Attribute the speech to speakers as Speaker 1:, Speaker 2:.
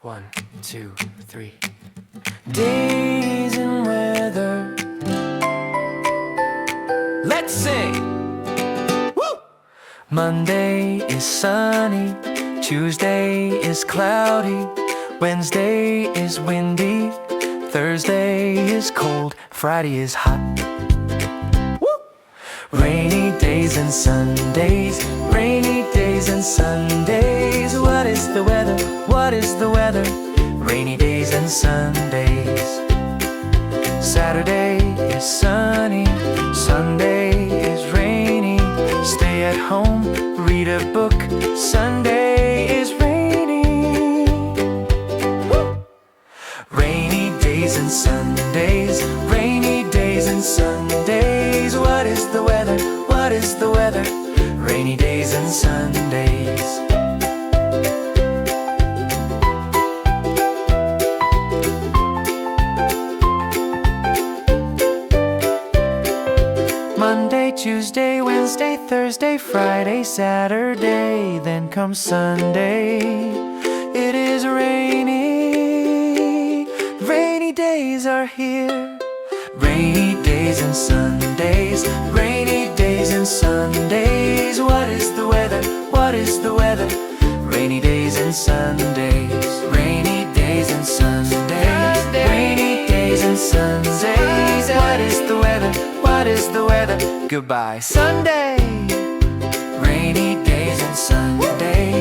Speaker 1: 1, 2, 3. Days and weather. Let's sing! Woo! Monday is sunny, Tuesday is cloudy, Wednesday is windy, Thursday is cold, Friday is hot. Woo! Rainy days and Sundays, rainy days and Sundays. What is the weather? What is the weather? Rainy days and Sundays. Saturday is sunny, Sunday is rainy. Stay at home, read a book, Sunday is rainy. Woo! Rainy days and Sundays, rainy days and Sundays. What is the weather? What is the weather? Rainy days and Sundays. Monday, Tuesday, Wednesday, Thursday, Friday, Saturday, then comes Sunday. It is rainy, rainy days are here. Rainy days and Sundays, rainy days and Sundays. What is the weather? What is the weather? Rainy days and Sundays, rainy days and Sundays, rainy days and Sundays. What is the weather? What is the weather? Goodbye, Sunday. Rainy days and Sundays.